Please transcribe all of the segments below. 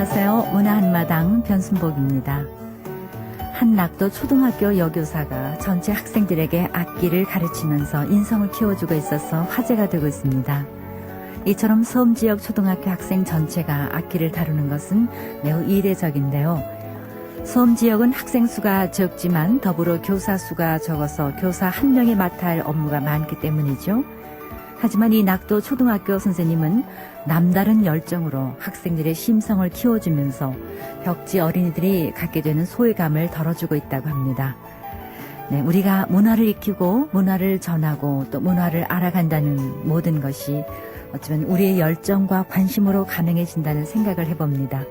안녕하세요. 문화한마당 변순복입니다. 한 낙도 초등학교 여교사가 전체 학생들에게 악기를 가르치면서 인성을 키워주고 있어서 화제가 되고 있습니다. 이처럼 섬 지역 초등학교 학생 전체가 악기를 다루는 것은 매우 이례적인데요. 섬 지역은 학생 수가 적지만 더불어 교사 수가 적어서 교사 한 명이 맡아야 할 업무가 많기 때문이죠. 하지만 이 낙도 초등학교 선생님은 남다른 열정으로 학생들의 심성을 키워주면서 벽지 어린이들이 갖게 되는 소외감을 덜어주고 있다고 합니다. 네, 우리가 문화를 익히고 문화를 전하고 또 문화를 알아간다는 모든 것이 어쩌면 우리의 열정과 관심으로 가능해진다는 생각을 해봅니다.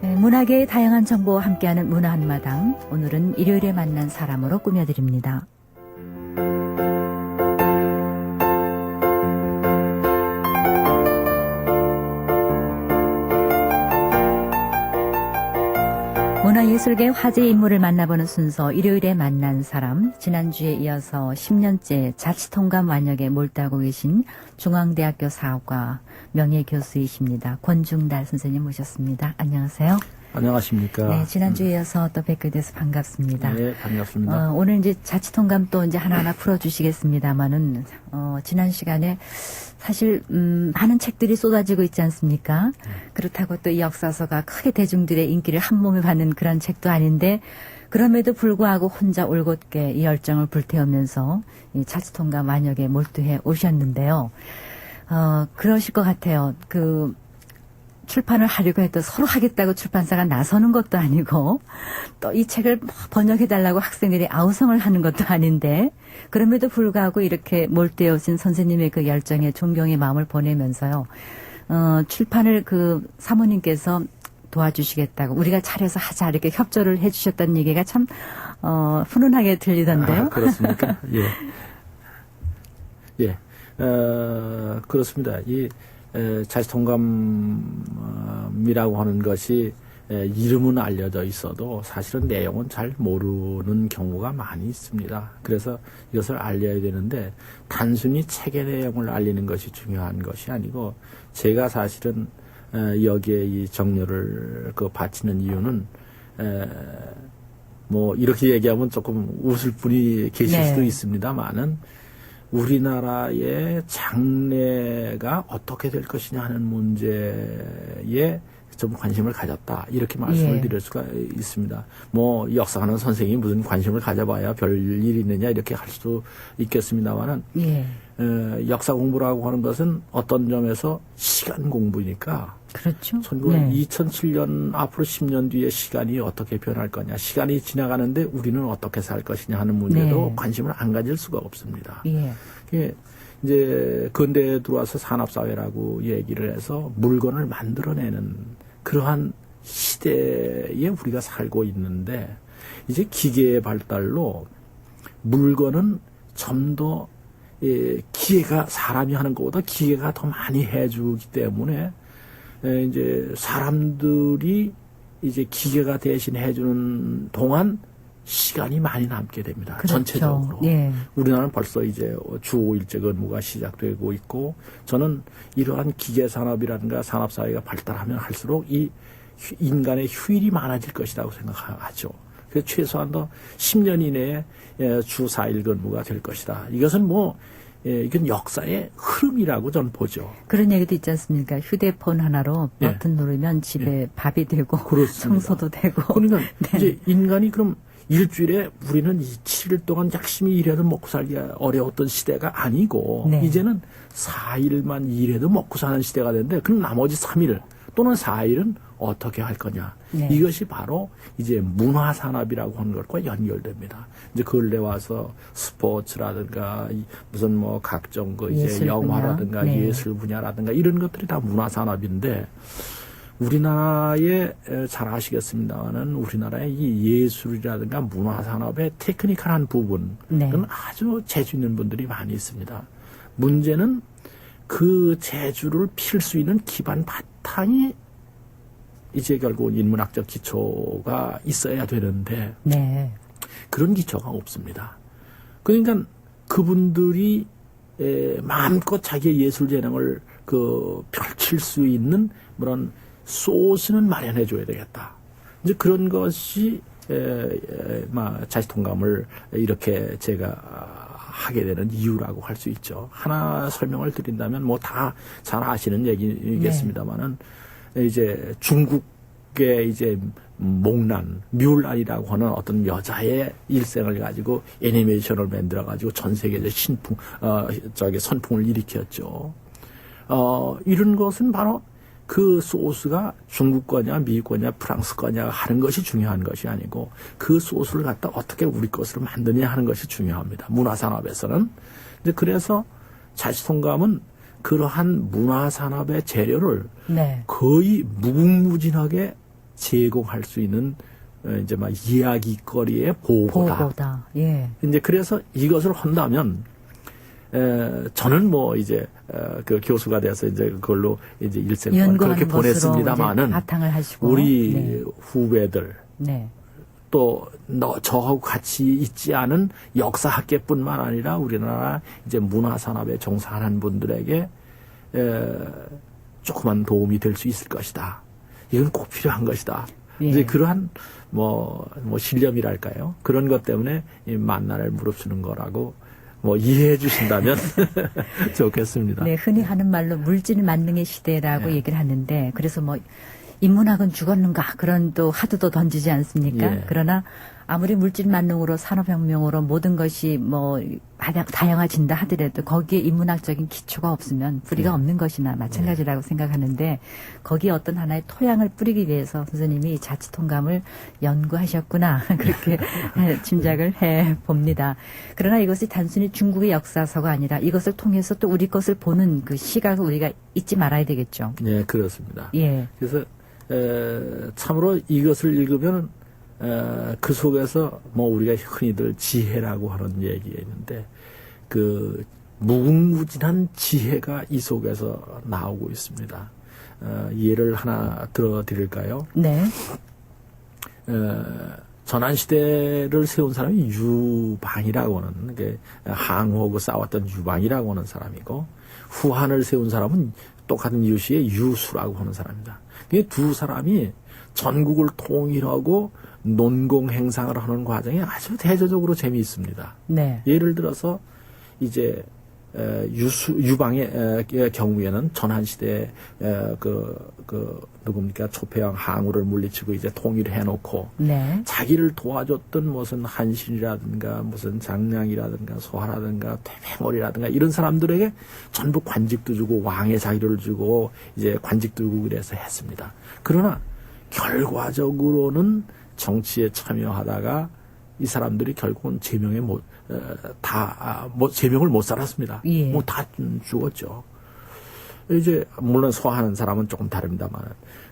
네, 문학의 다양한 정보와 함께하는 문화한마당, 오늘은 일요일에 만난 사람으로 꾸며드립니다. 문화예술계 화제 인물을 만나보는 순서, 일요일에 만난 사람. 지난주에 이어서 10년째 자치통감 완역에 몰두하고 계신 중앙대학교 사학과 명예교수이십니다. 권중달 선생님 모셨습니다. 안녕하세요. 안녕하십니까. 네, 지난주에 이어서 또 뵙게 돼서 반갑습니다. 네, 반갑습니다. 오늘 이제 자치통감 또 이제 하나하나 풀어주시겠습니다만은, 지난 시간에 사실, 많은 책들이 쏟아지고 있지 않습니까? 그렇다고 또 이 역사서가 크게 대중들의 인기를 한 몸에 받는 그런 책도 아닌데, 그럼에도 불구하고 혼자 올곧게 이 열정을 불태우면서 이 자치통감 완역에 몰두해 오셨는데요. 그러실 것 같아요. 출판을 하려고 해도 서로 하겠다고 출판사가 나서는 것도 아니고 또 이 책을 번역해달라고 학생들이 아우성을 하는 것도 아닌데 그럼에도 불구하고 이렇게 몰두해 오신 선생님의 그 열정에 존경의 마음을 보내면서요. 출판을 사모님께서 도와주시겠다고 우리가 차려서 하자 이렇게 협조를 해 주셨다는 얘기가 참 훈훈하게 들리던데요. 아, 그렇습니까? 예. 그렇습니다. 이 자치통감이라고 하는 것이 이름은 알려져 있어도 사실은 내용은 잘 모르는 경우가 많이 있습니다. 그래서 이것을 알려야 되는데 단순히 책의 내용을 알리는 것이 중요한 것이 아니고 제가 사실은 여기에 이 정료를 바치는 이유는 뭐 이렇게 얘기하면 조금 웃을 분이 계실 수도 있습니다만은 우리나라의 장래가 어떻게 될 것이냐 하는 문제에 좀 관심을 가졌다. 이렇게 말씀을 드릴 수가 있습니다. 뭐 역사하는 선생님이 무슨 관심을 가져봐야 별 일이 있느냐 이렇게 할 수도 있겠습니다만은 역사 공부라고 하는 것은 어떤 점에서 시간 공부니까 그렇죠. 2007년 앞으로 10년 뒤에 시간이 어떻게 변할 거냐. 시간이 지나가는데 우리는 어떻게 살 것이냐 하는 문제도 관심을 안 가질 수가 없습니다. 이게 이제 근대에 들어와서 산업사회라고 얘기를 해서 물건을 만들어내는 그러한 시대에 우리가 살고 있는데 이제 기계의 발달로 물건은 좀 더 기계가 사람이 하는 것보다 기계가 더 많이 해주기 때문에 이제 사람들이 이제 기계가 대신 해주는 동안 시간이 많이 남게 됩니다. 그렇죠. 전체적으로. 우리나라는 벌써 이제 주 5일제 근무가 시작되고 있고 저는 이러한 기계 산업이라든가 산업사회가 발달하면 할수록 이 인간의 휴일이 많아질 것이라고 생각하죠. 그래서 최소한 더 10년 이내에 주 4일 근무가 될 것이다. 이것은 이건 역사의 흐름이라고 저는 보죠. 그런 얘기도 있지 않습니까? 휴대폰 하나로 버튼 누르면 집에 밥이 되고 그렇습니다. 청소도 되고. 그러니까 이제 인간이 그럼 일주일에 우리는 7일 동안 열심히 일해도 먹고 살기가 어려웠던 시대가 아니고 이제는 4일만 일해도 먹고 사는 시대가 됐는데 그럼 나머지 3일 또는 4일은 어떻게 할 거냐. 이것이 바로 이제 문화산업이라고 하는 것과 연결됩니다. 이제 근래 와서 스포츠라든가 무슨 각종 이제 영화라든가 예술 분야라든가 이런 것들이 다 문화산업인데 우리나라에 잘 아시겠습니다만은 우리나라의 이 예술이라든가 문화산업의 테크니컬한 부분은 아주 재주 있는 분들이 많이 있습니다. 문제는 그 재주를 필 수 있는 기반 바탕이 이제 결국 인문학적 기초가 있어야 되는데 그런 기초가 없습니다. 그러니까 그분들이 마음껏 자기의 예술 재능을 펼칠 수 있는 그런 소스는 마련해 줘야 되겠다. 이제 그런 것이 자치통감을 이렇게 제가 하게 되는 이유라고 할 수 있죠. 하나 설명을 드린다면 뭐 다 잘 아시는 얘기겠습니다만은 이제 중국의 이제 목란, 뮬란이라고 하는 어떤 여자의 일생을 가지고 애니메이션을 만들어 가지고 전 세계적 선풍을 일으켰죠. 이런 것은 바로 그 소스가 중국 거냐, 미국 거냐, 프랑스 거냐 하는 것이 중요한 것이 아니고 그 소스를 갖다 어떻게 우리 것으로 만드냐 하는 것이 중요합니다. 문화산업에서는. 이제 그래서 자치통감은 그러한 문화산업의 재료를 거의 무궁무진하게 제공할 수 있는 이제 막 이야기거리의 보고다. 예. 이제 그래서 이것을 한다면 저는 뭐 이제 그 교수가 돼서 이제 그걸로 이제 일생을 그렇게 보냈습니다만은 바탕을 하시고 우리 후배들 또 저하고 같이 있지 않은 역사학계뿐만 아니라 우리나라 이제 문화산업에 종사하는 분들에게 조그만 도움이 될 수 있을 것이다. 이건 꼭 필요한 것이다. 이제 그러한 뭐 신념이랄까요? 그런 것 때문에 이 만나를 무릅쓰는 거라고 뭐 이해해 주신다면 좋겠습니다. 네, 흔히 하는 말로 물질 만능의 시대라고 얘기를 하는데 그래서 뭐 인문학은 죽었는가 그런 또 하두도 던지지 않습니까? 그러나 아무리 물질 만능으로 산업혁명으로 모든 것이 뭐 다양해진다 하더라도 거기에 인문학적인 기초가 없으면 뿌리가 없는 것이나 마찬가지라고 생각하는데 거기에 어떤 하나의 토양을 뿌리기 위해서 선생님이 자치통감을 연구하셨구나 그렇게 짐작을 해봅니다. 그러나 이것이 단순히 중국의 역사서가 아니라 이것을 통해서 또 우리 것을 보는 그 시각을 우리가 잊지 말아야 되겠죠. 네, 그렇습니다. 그래서 참으로 이것을 읽으면 그 속에서 뭐 우리가 흔히들 지혜라고 하는 얘기가 있는데 그 무궁무진한 지혜가 이 속에서 나오고 있습니다. 예를 하나 들어드릴까요? 네. 전한시대를 세운 사람이 유방이라고 하는 게 항우하고 싸웠던 유방이라고 하는 사람이고 후한을 세운 사람은 똑같은 이유시의 유수라고 하는 사람입니다. 이 두 사람이 전국을 통일하고 논공 행상을 하는 과정이 아주 대조적으로 재미있습니다. 예를 들어서 이제 유방의 경우에는 전한시대 누굽니까 초패왕 항우를 물리치고 이제 통일을 해놓고 자기를 도와줬던 무슨 한신이라든가 무슨 장량이라든가 소하라든가 퇴맹월이라든가 이런 사람들에게 전부 관직도 주고 왕의 자기를 주고 이제 관직도 주고 그래서 했습니다. 그러나 결과적으로는 정치에 참여하다가 이 사람들이 결국은 제명을 못 살았습니다. 뭐 다 죽었죠. 이제 물론 소하는 사람은 조금 다릅니다만,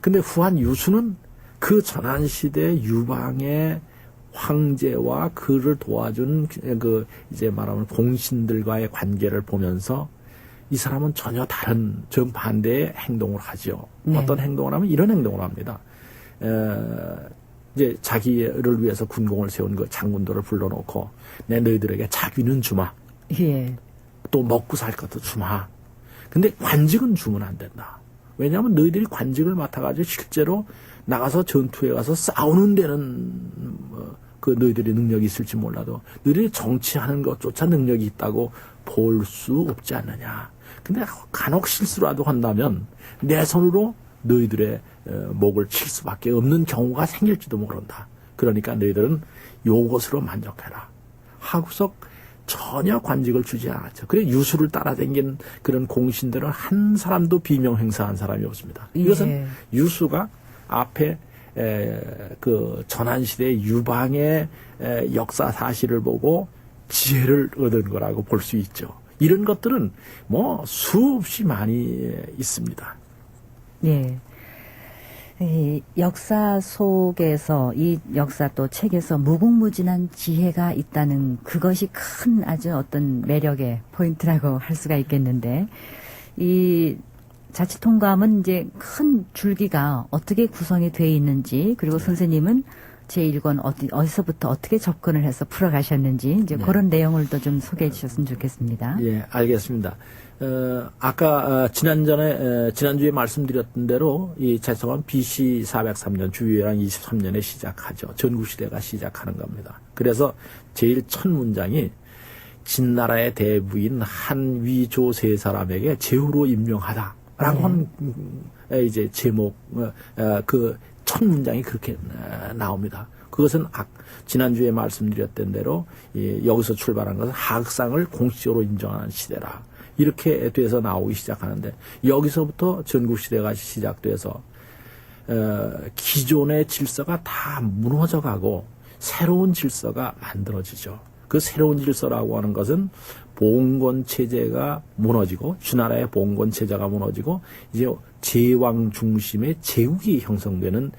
근데 후한 유수는 그 전한시대 유방의 황제와 그를 도와준 그 이제 말하면 공신들과의 관계를 보면서 이 사람은 전혀 다른 정반대의 행동을 하죠. 어떤 행동을 하면 이런 행동을 합니다. 이제 자기를 위해서 군공을 세운 그 장군들을 불러놓고 너희들에게 자귀는 주마. 또 먹고 살 것도 주마. 근데 관직은 주면 안 된다. 왜냐하면 너희들이 관직을 맡아가지고 실제로 나가서 전투에 가서 싸우는 데는 그 너희들이 능력이 있을지 몰라도 너희들이 정치하는 것조차 능력이 있다고 볼 수 없지 않느냐. 근데 간혹 실수라도 한다면 내 손으로 너희들의 목을 칠 수밖에 없는 경우가 생길지도 모른다. 그러니까 너희들은 요것으로 만족해라. 하고서 전혀 관직을 주지 않았죠. 그래 유수를 따라다닌 그런 공신들은 한 사람도 비명 행사한 사람이 없습니다. 이것은 유수가 앞에 그 전한시대 유방의 역사 사실을 보고 지혜를 얻은 거라고 볼 수 있죠. 이런 것들은 뭐 수없이 많이 있습니다. 이 역사 속에서 이 역사 또 책에서 무궁무진한 지혜가 있다는 그것이 큰 아주 어떤 매력의 포인트라고 할 수가 있겠는데 이 자치통감은 이제 큰 줄기가 어떻게 구성이 되어 있는지 그리고 선생님은 제1권 어디서부터 어떻게 접근을 해서 풀어가셨는지 이제 네. 그런 내용을 또 좀 소개해 주셨으면 좋겠습니다. 예, 알겠습니다. 아까 지난주에 말씀드렸던 대로 이 자성은 BC 403년 주유회랑 23년에 시작하죠. 전국시대가 시작하는 겁니다. 그래서 제일 첫 문장이 진나라의 대부인 한 위조 세 사람에게 제후로 임명하다라고 하는 이제 제목 그 첫 문장이 그렇게 나옵니다. 그것은 지난주에 말씀드렸던 대로 여기서 출발한 것은 하극상을 공식적으로 인정하는 시대라. 이렇게 돼서 나오기 시작하는데 여기서부터 전국시대가 시작돼서 기존의 질서가 다 무너져가고 새로운 질서가 만들어지죠. 그 새로운 질서라고 하는 것은 봉건 체제가 무너지고 주나라의 봉건 체제가 무너지고 이제 제왕 중심의 제국이 형성되는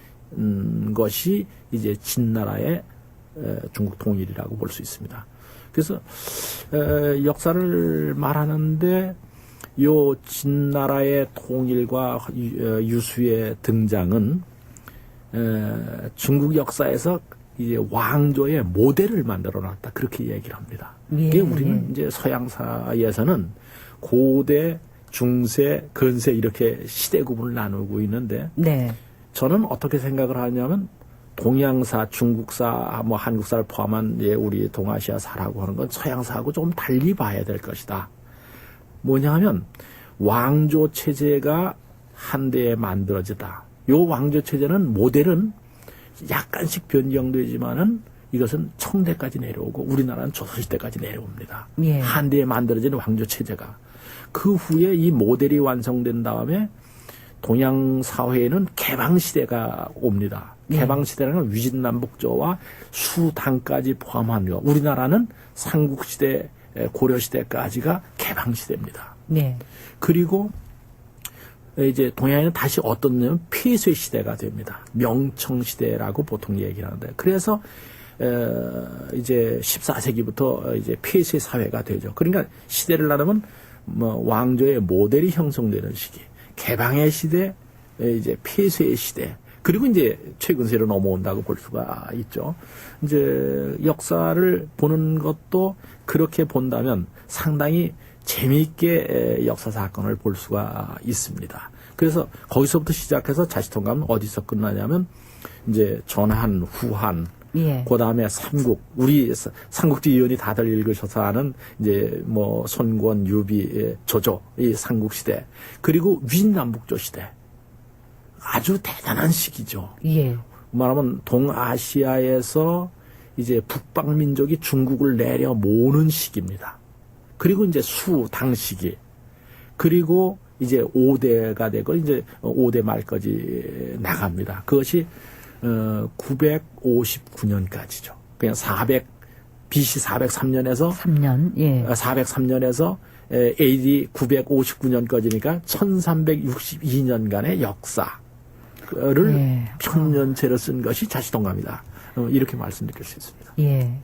것이 이제 진나라의 중국 통일이라고 볼 수 있습니다. 그래서 역사를 말하는데 요 진나라의 통일과 유수의 등장은 중국 역사에서 이제 왕조의 모델을 만들어놨다 그렇게 얘기를 합니다. 예, 이게 우리는 이제 서양사에서는 고대, 중세, 근세 이렇게 시대 구분을 나누고 있는데 네. 저는 어떻게 생각을 하냐면 동양사, 중국사, 뭐 한국사를 포함한 우리 동아시아사라고 하는 건 서양사하고 조금 달리 봐야 될 것이다. 뭐냐 하면 왕조 체제가 한데에 만들어지다. 요 왕조 체제는 모델은 약간씩 변경되지만은 이것은 청대까지 내려오고 우리나라는 조선시대까지 내려옵니다. 예. 한데에 만들어진 왕조 체제가. 그 후에 이 모델이 완성된 다음에 동양 사회에는 개방시대가 옵니다. 개방시대라는 건 위진남북조와 수당까지 포함한 거. 우리나라는 삼국시대, 고려시대까지가 개방시대입니다. 네. 그리고 이제 동양에는 다시 어떤 폐쇄 시대가 됩니다. 명청시대라고 보통 얘기를 하는데. 그래서 이제 14세기부터 이제 폐쇄 사회가 되죠. 그러니까 시대를 나누면 뭐 왕조의 모델이 형성되는 시기. 개방의 시대, 이제 폐쇄의 시대, 그리고 이제 최근 세로 넘어온다고 볼 수가 있죠. 이제 역사를 보는 것도 그렇게 본다면 상당히 재미있게 역사 사건을 볼 수가 있습니다. 그래서 거기서부터 시작해서 자치통감은 어디서 끝나냐면 이제 전한, 후한, 예. 그 다음에 삼국, 우리 삼국지 위원이 다들 읽으셔서 아는 이제 뭐 손권, 유비, 조조, 이 삼국시대, 그리고 위진남북조 시대. 아주 대단한 시기죠. 예. 말하면 동아시아에서 이제 북방민족이 중국을 내려 모으는 시기입니다. 그리고 이제 수당 시기. 그리고 이제 5대가 되고 이제 5대 말까지 나갑니다. 그것이 959년까지죠. 그냥 BC 403년에서 3년, 예. 403년에서 AD 959년까지니까 1362년간의 역사를 예. 편년체로 쓴 것이 자치통감이다. 이렇게 말씀드릴 수 있습니다. 예.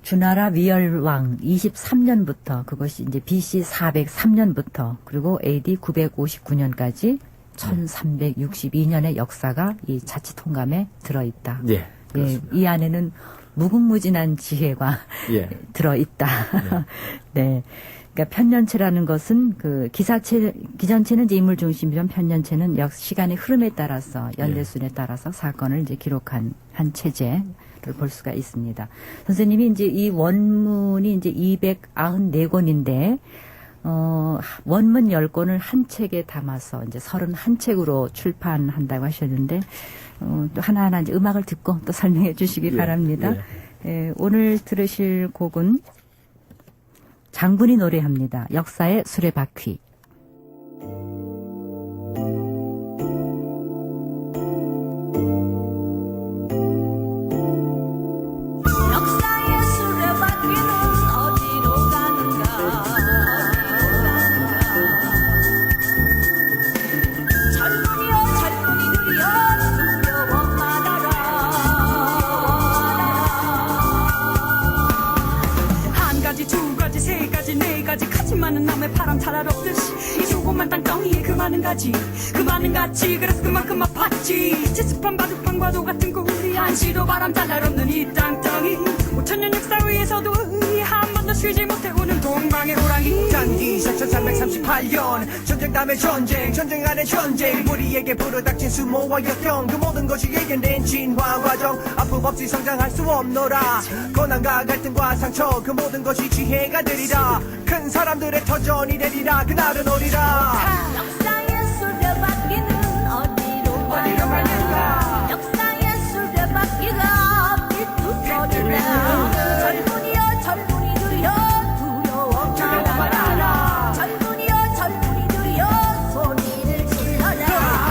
주나라 위열왕 23년부터 그것이 이제 BC 403년부터 그리고 AD 959년까지 1362년의 역사가 이 자치통감에 들어있다. 예, 그렇습니다. 예, 이 안에는 무궁무진한 지혜가 예. 들어있다. 네. 그러니까 편년체라는 것은 그 기전체는 이제 인물 중심이면 편년체는 시간의 흐름에 따라서 연대순에 따라서 사건을 이제 기록한 한 체제를 볼 수가 있습니다. 선생님이 이제 이 원문이 이제 294권인데 원문 10권을 한 책에 담아서 이제 31책으로 출판한다고 하셨는데, 또 하나하나 이제 음악을 듣고 또 설명해 주시기 바랍니다. 예, 오늘 들으실 곡은 장군이 노래합니다. 역사의 수레바퀴. 많은 남의 바람 잘 알았듯이 이 조그만 땅덩이에 그 많은 가지 그래서 그만큼 아팠지 채습한 바둑판 과도 같은 거 우리 한시도 바람잘 날 없는 이 땅덩이 5천년 역사 위에서도 한 번도 쉬지 못해 우는 동방의 호랑이 단기 4338년 전쟁 다음에 전쟁 안에 전쟁 우리에게 불어닥친 수모와 역경 그 모든 것이 예견된 진화 과정 아픔 없이 성장할 수 없노라 고난과 갈등과 상처 그 모든 것이 지혜가 되리라 큰 사람들의 터전이 되리라 그날은 오리라 역사의 수레바퀴는 어디로 가는가 역사의 수레바퀴가 삐뚤거리네 젊은이여 젊은이들여 두려워 말아라 젊은이여 젊은이들여 소리를 질러라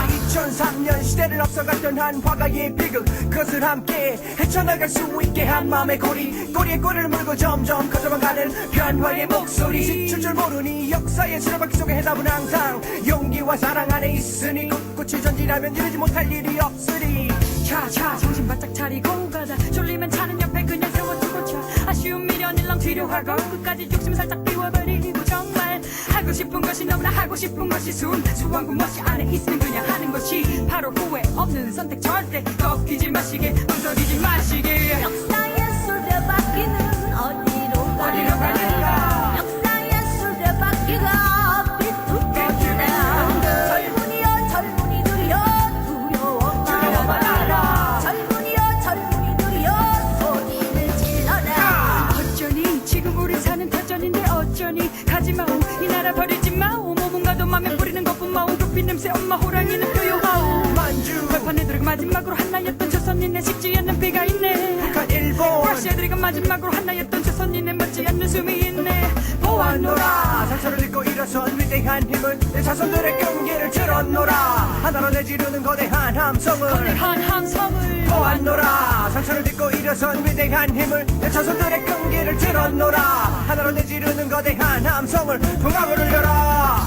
2003년 시대를 앞서갔던 한 화가의 비극 그것을 함께 헤쳐나갈 수 있게 한 마음의 꼬리에 꼬리를 물고 점점 커져만 가는 변화의 목소리 지칠 줄 모르니 역사의 수레바퀴 속에 해답은 항상 용기와 사랑 안에 있으니 꿋꿋이 전진하면 이루지 못할 일이 없으리 차차 정신 바짝 차리고 가자 졸리면 차는 옆에 그냥 세워두고 차 아쉬운 미련 일렁 뒤로 하고 끝까지 욕심 살짝 비워버리고 정말 하고 싶은 것이 너무나 하고 싶은 것이 수완구 멋이 안에 있으면 그냥 하는 것이 바로 후회 없는 선택 절대 꺾이지 마시게 망설이지 마시게 역사의 수레바퀴는 어디로 가는가 역사의 수레바퀴가 삐뚤거리네 젊은이여 젊은이들여 두려워 말아라 젊은이여 젊은이들여 소리를 질러라 어쩌니 지금 우리 사는 터전인데 어쩌니 가지마오 이 나라 버리지 마오 몸은 가도 맘에 뿌리는 것뿐 마오 급히 냄새 엄마 호랑이는 표요하오 만주 발판에 들어가 마지막으로 한나였던 조선인의 식지 않는 비가 있네 북한 일본 러시아들이가 마지막으로 한나였던 조선인의 맞지 않는 숨이 있네 보았노라 상처를 입고 일어선 위대한 힘을 내 자손들의 끈기를 들었노라 하나로 내지르는 거대한 함성을 거대한 함성을 보았노라 상처를 입고 일어선 위대한 힘을 내 자손들의 끈기를 들었노라 하나로 내지르는 거대한 함성을 풍악을 울려라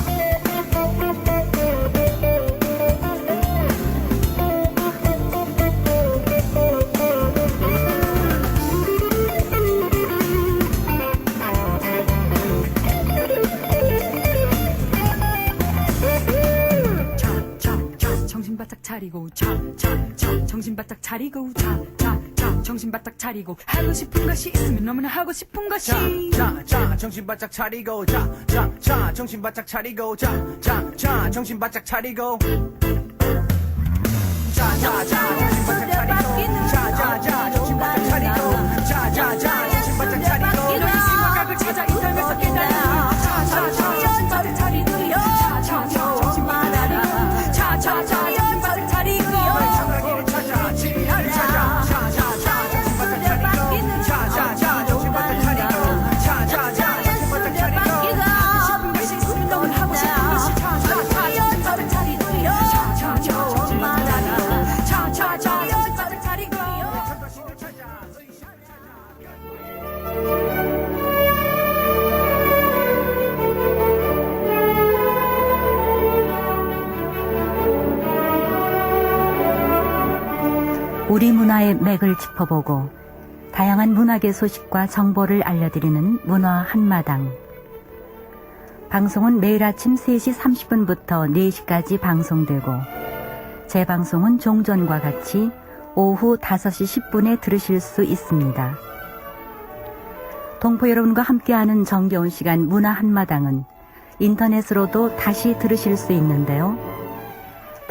정신 바짝 차리고 정신 바짝 차리고 정신 바짝 차리고 하고 싶은 것이 있으면 너무나 하고 싶은 것이 정신 바짝 차리고 정신 바짝 차리고 정신 바짝 차리고 정신 바짝 차리고 정신 바짝 차리고 정신 바짝 차리고 너의 생각을 찾아 이 삶에서 깨달아 정신 바짝 차리고 정신 바짝 차리고 정신 바짝 차리고 정신 찾아 지혜를 찾아 정신 바짝 차리고 정신 바짝 차리고 정신 바짝 차리고 싶은 것이 있으면 너무 하고 싶은 것이 정신 바짝 차리고 정신 바짝 차리고 정신을 찾아 우리 문화의 맥을 짚어보고 다양한 문학의 소식과 정보를 알려드리는 문화 한마당. 방송은 매일 아침 3시 30분부터 4시까지 방송되고 재방송은 종전과 같이 오후 5시 10분에 들으실 수 있습니다. 동포 여러분과 함께하는 정겨운 시간 문화 한마당은 인터넷으로도 다시 들으실 수 있는데요.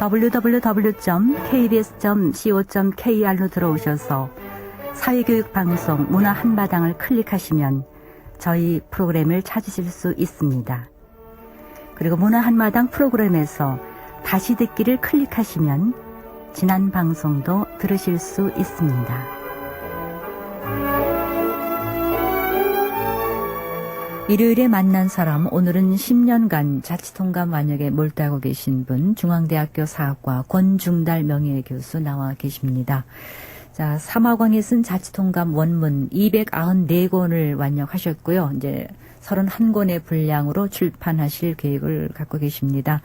www.kbs.co.kr로 들어오셔서 사회교육방송 문화 한마당을 클릭하시면 저희 프로그램을 찾으실 수 있습니다. 그리고 문화 한마당 프로그램에서 다시 듣기를 클릭하시면 지난 방송도 들으실 수 있습니다. 일요일에 만난 사람, 오늘은 10년간 자치통감 완역에 몰두하고 계신 분, 중앙대학교 사학과 권중달 명예교수 나와 계십니다. 자, 삼화광에 쓴 자치통감 원문 294권을 완역하셨고요. 이제 31권의 분량으로 출판하실 계획을 갖고 계십니다.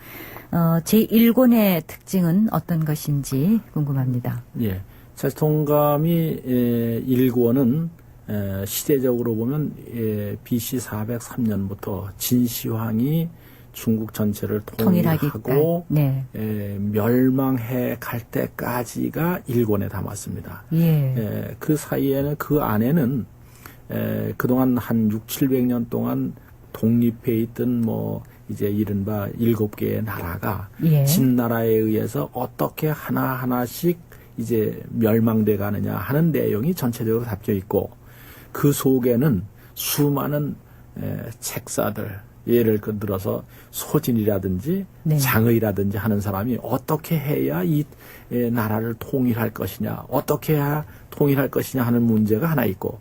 제1권의 특징은 어떤 것인지 궁금합니다. 예. 자치통감이 1권은 시대적으로 보면 BC 403년부터 진시황이 중국 전체를 통일하고 네. 멸망해 갈 때까지가 일권에 담았습니다. 예. 그 사이에는 그 안에는 그동안 한 600~700년 동안 독립해 있던 뭐 이제 이른바 7개의 나라가 예. 진나라에 의해서 어떻게 하나하나씩 이제 멸망돼 가느냐 하는 내용이 전체적으로 담겨 있고 그 속에는 수많은 책사들 예를 들어서 소진이라든지 네. 장의라든지 하는 사람이 어떻게 해야 이 나라를 통일할 것이냐 어떻게 해야 통일할 것이냐 하는 문제가 하나 있고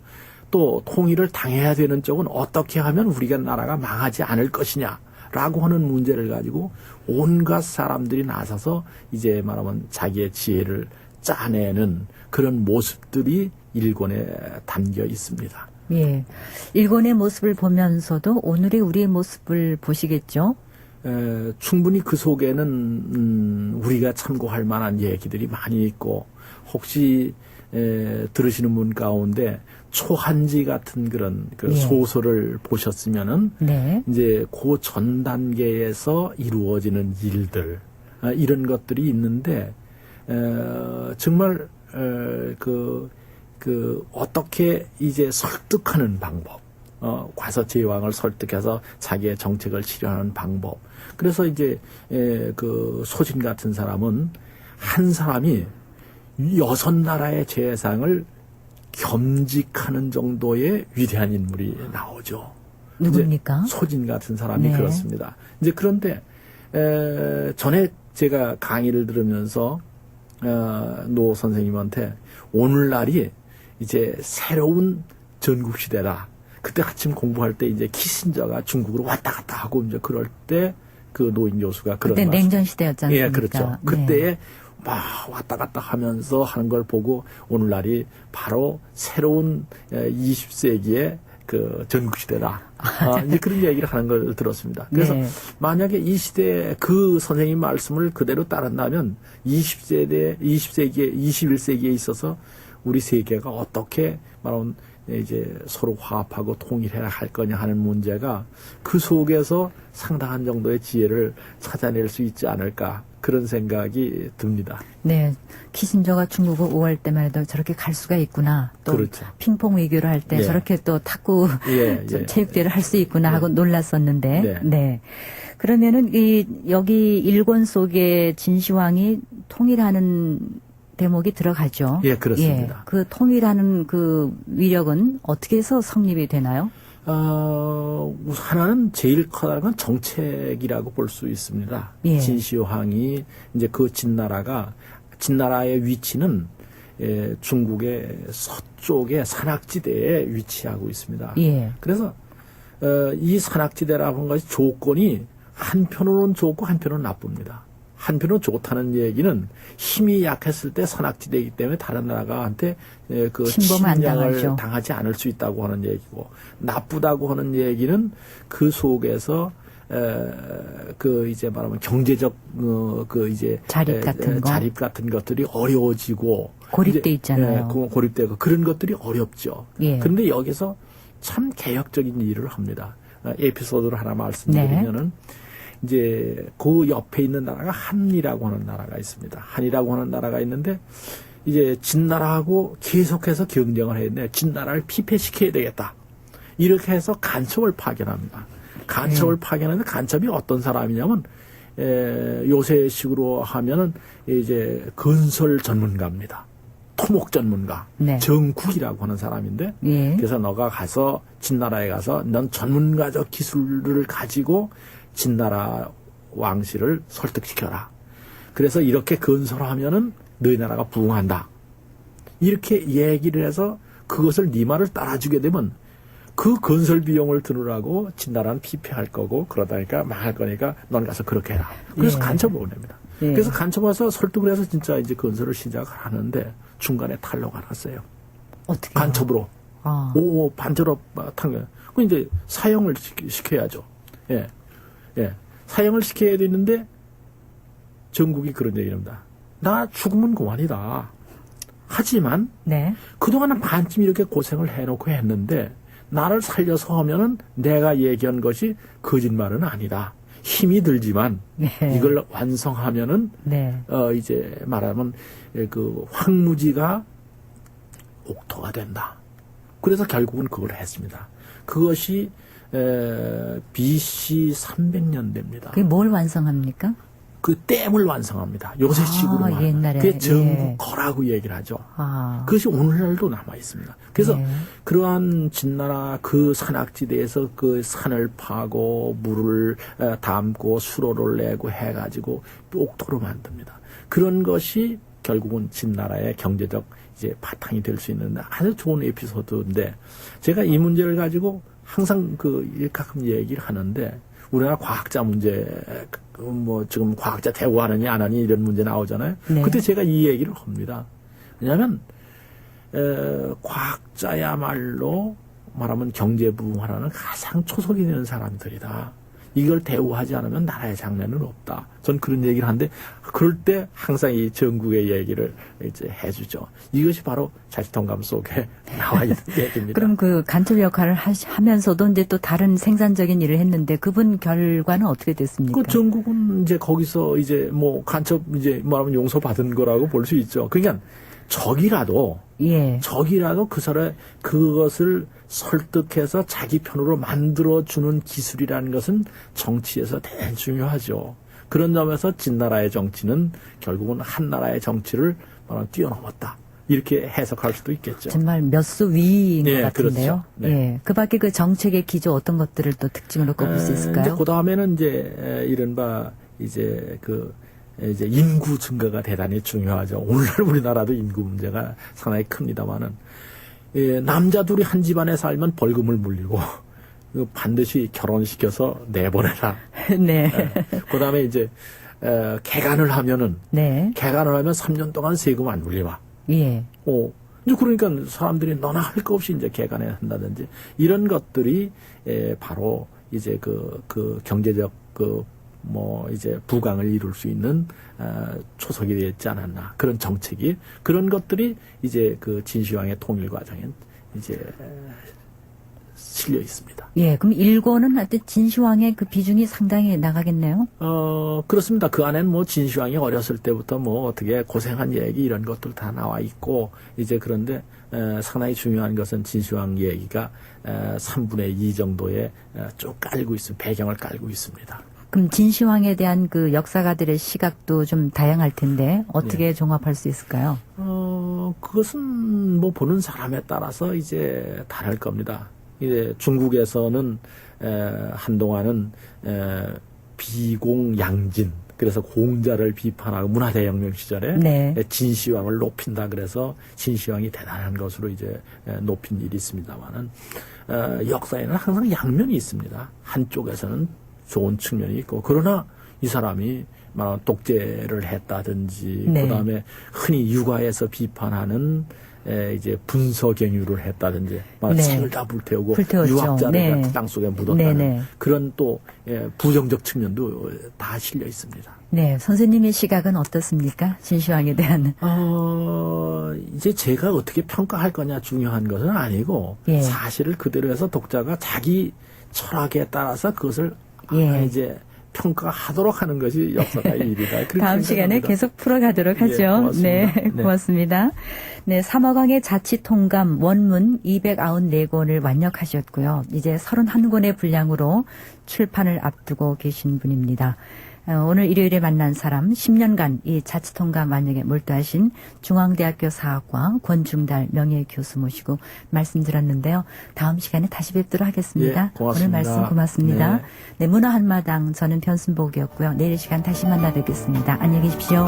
또 통일을 당해야 되는 쪽은 어떻게 하면 우리가 나라가 망하지 않을 것이냐라고 하는 문제를 가지고 온갖 사람들이 나서서 이제 말하면 자기의 지혜를 짜내는 그런 모습들이 일권에 담겨 있습니다. 예. 일본의 모습을 보면서도 오늘의 우리의 모습을 보시겠죠? 충분히 그 속에는 우리가 참고할 만한 얘기들이 많이 있고 혹시 들으시는 분 가운데 초한지 같은 그런 그 예. 소설을 보셨으면은 네. 이제 그 전 단계에서 이루어지는 일들 이런 것들이 있는데 정말 어떻게 이제 설득하는 방법, 과서 제왕을 설득해서 자기의 정책을 실현하는 방법. 그래서 이제 그 소진 같은 사람은 한 사람이 6나라의 재상을 겸직하는 정도의 위대한 인물이 나오죠. 누굽니까? 소진 같은 사람이 네. 그렇습니다. 이제 그런데 전에 제가 강의를 들으면서 노 선생님한테 오늘날이 이제 새로운 전국 시대다. 그때 아침 공부할 때 이제 키신저가 중국으로 왔다 갔다 하고 이제 그럴 때 그 노인 교수가 그런 그때 말씀. 냉전 시대였지 않습니까? 예, 그렇죠. 그때에 막 왔다 갔다 하면서 하는 걸 보고 오늘날이 바로 새로운 20세기의 그 전국 시대다. 이제 그런 얘기를 하는 걸 들었습니다. 그래서 네. 만약에 이 시대에 그 선생님 말씀을 그대로 따른다면 20세기에 21세기에 있어서 우리 세계가 어떻게 말하면 이제 서로 화합하고 통일해야 할 거냐 하는 문제가 그 속에서 상당한 정도의 지혜를 찾아낼 수 있지 않을까 그런 생각이 듭니다. 네. 키신저가 중국을 오할 때만 해도 저렇게 갈 수가 있구나. 또 그렇죠. 핑퐁 외교를 할 때 예. 저렇게 또 탁구 체육대회를 할 수 있구나 하고 놀랐었는데. 네. 네. 그러면은 여기 일권 속에 진시황이 통일하는 대목이 들어가죠. 예, 그렇습니다. 예. 그 통일하는 그 위력은 어떻게 해서 성립이 되나요? 하나는 제일 커다란 건 정책이라고 볼 수 있습니다. 예. 진시황이 이제 그 진나라의 위치는 중국의 서쪽의 산악지대에 위치하고 있습니다. 예. 그래서 이 산악지대라고 하는 것이 조건이 한편으로는 좋고 한편으로는 나쁩니다. 한편으로 좋다는 얘기는 힘이 약했을 때 산악지대이기 때문에 다른 나라가한테 그 침범을 안 침략을 당하죠. 당하지 않을 수 있다고 하는 얘기고 나쁘다고 하는 얘기는 그 속에서 그 이제 말하면 경제적 그 이제 자립 같은 거. 자립 같은 것들이 어려워지고 고립돼 이제, 있잖아요. 고립되고 그런 것들이 어렵죠. 예. 그런데 여기서 참 개혁적인 일을 합니다. 에피소드를 하나 말씀드리면은 이제 그 옆에 있는 나라가 한이라고 하는 나라가 있습니다. 한이라고 하는 나라가 있는데 이제 진나라하고 계속해서 경쟁을 했는데 진나라를 피폐시켜야 되겠다. 이렇게 해서 간첩을 파견합니다. 간첩을 파견하는데 간첩이 어떤 사람이냐면 요새식으로 하면은 이제 건설 전문가입니다. 토목 전문가, 네. 정국이라고 하는 사람인데 예. 그래서 너가 가서 진나라에 가서 넌 전문가적 기술을 가지고 진나라 왕실을 설득시켜라. 그래서 이렇게 건설하면은 너희 나라가 부흥한다. 이렇게 얘기를 해서 그것을 네 말을 따라주게 되면 그 건설 비용을 드느라고 진나라는 피폐할 거고 그러다니까 망할 거니까 넌 가서 그렇게 해라. 그래서 예. 간첩을 보냅니다. 예. 그래서 간첩 와서 설득을 해서 진짜 이제 건설을 시작을 하는데 중간에 탈로가 났어요. 어떻게? 간첩으로. 오, 반절업 탄 거예요. 그 이제 사형을 시켜야죠. 예. 예. 사형을 시켜야 되는데 정국이 그런 얘기를 합니다. 나 죽으면 고만이다. 하지만 네. 그동안은 반쯤 이렇게 고생을 해놓고 했는데 나를 살려서 하면은 내가 얘기한 것이 거짓말은 아니다. 힘이 들지만 네. 이걸 완성하면은 네. 이제 말하면 그 황무지가 옥토가 된다. 그래서 결국은 그걸 했습니다. 그것이 BC 300년대입니다. 그게 뭘 완성합니까? 그 댐을 완성합니다. 요새식으로 말하면. 옛날에. 그게 정부 예. 거라고 얘기를 하죠. 아. 그것이 오늘날도 남아 있습니다. 그래서 네. 그러한 진나라 그 산악지대에서 그 산을 파고 물을 담고 수로를 내고 해가지고 옥토로 만듭니다. 그런 것이 결국은 진나라의 경제적 이제 바탕이 될 수 있는 아주 좋은 에피소드인데 제가 이 문제를 가지고 항상 가끔 얘기를 하는데 우리나라 과학자 문제 뭐 지금 과학자 대우하느니 안 하니 이런 문제 나오잖아요. 네. 그때 제가 이 얘기를 합니다. 왜냐하면 과학자야말로 말하면 경제 부흥하라는 가장 초석이 되는 사람들이다. 이걸 대우하지 않으면 나라의 장래는 없다. 전 그런 얘기를 하는데 그럴 때 항상 이 전국의 얘기를 이제 해주죠. 이것이 바로 자치통감 속에 나와 있는 얘기입니다. 그럼 그 간첩 역할을 하면서도 이제 또 다른 생산적인 일을 했는데 그분 결과는 어떻게 됐습니까? 그 전국은 이제 거기서 이제 뭐 간첩 이제 말하면 용서받은 거라고 볼 수 있죠. 그러니까 적이라도 예. 그 사람 그것을 설득해서 자기 편으로 만들어주는 기술이라는 것은 정치에서 대단히 중요하죠. 그런 점에서 진나라의 정치는 결국은 한나라의 정치를 뛰어넘었다. 이렇게 해석할 수도 있겠죠. 정말 몇 수 위인 네, 것 같은데요. 그렇죠. 네. 예. 그 밖에 그 정책의 기조 어떤 것들을 또 특징으로 꼽을 수 있을까요? 이제 그 다음에는 이제 이른바 이제 이제 인구 증가가 대단히 중요하죠. 오늘날 우리나라도 인구 문제가 상당히 큽니다만은 남자 둘이 한 집안에 살면 벌금을 물리고 반드시 결혼시켜서 내보내라. 네. 그 다음에 이제 개간을 하면은 네. 개간을 하면 3년 동안 세금 안 물려봐. 예. 이제 그러니까 사람들이 너나 할 거 없이 이제 개간을 한다든지 이런 것들이 바로 이제 그 경제적 뭐 이제 부강을 이룰 수 있는 초석이 되지 않았나 그런 정책이 그런 것들이 이제 그 진시황의 통일 과정에 이제 실려 있습니다. 예, 그럼 일본은 하여튼 진시황의 그 비중이 상당히 나가겠네요. 그렇습니다. 그 안에는 뭐 진시황이 어렸을 때부터 뭐 어떻게 고생한 얘기 이런 것들 다 나와 있고 이제 그런데 상당히 중요한 것은 진시황 얘기가 3분의 2 정도의 쭉 깔고 있습니다. 배경을 깔고 있습니다. 그럼 진시황에 대한 그 역사가들의 시각도 좀 다양할 텐데 어떻게 종합할 수 있을까요? 그것은 뭐 보는 사람에 따라서 이제 다를 겁니다. 이제 중국에서는 한동안은 비공양진 그래서 공자를 비판하고 문화대혁명 시절에 네. 진시황을 높인다 그래서 진시황이 대단한 것으로 이제 높인 일이 있습니다만은 역사에는 항상 양면이 있습니다. 한쪽에서는 좋은 측면이 있고 그러나 이 사람이 말하면 독재를 했다든지 네. 그다음에 흔히 육아에서 비판하는 이제 분서경유를 했다든지 네. 생을 다 불태우고 불태웠죠. 유학자를 네. 땅 속에 묻었다는 네, 네. 그런 또 부정적 측면도 다 실려 있습니다. 네, 선생님의 시각은 어떻습니까? 진시황에 대한. 이제 제가 어떻게 평가할 거냐 중요한 것은 아니고 예. 사실을 그대로 해서 독자가 자기 철학에 따라서 그것을 예. 이제 평가하도록 하는 것이 역사가의 일이다. 그렇게 다음 시간에 생각합니다. 계속 풀어가도록 하죠. 고맙습니다. 네, 네. 고맙습니다. 네, 삼어강의 자치통감 원문 294권을 완역하셨고요. 이제 31권의 분량으로 출판을 앞두고 계신 분입니다. 오늘 일요일에 만난 사람 10년간 이 자치통감 완역에 몰두하신 중앙대학교 사학과 권중달 명예교수 모시고 말씀 들었는데요. 다음 시간에 다시 뵙도록 하겠습니다. 예, 고맙습니다. 오늘 말씀 고맙습니다. 네. 네, 문화 한마당 저는 변순복이었고요. 내일 시간 다시 만나 뵙겠습니다. 안녕히 계십시오.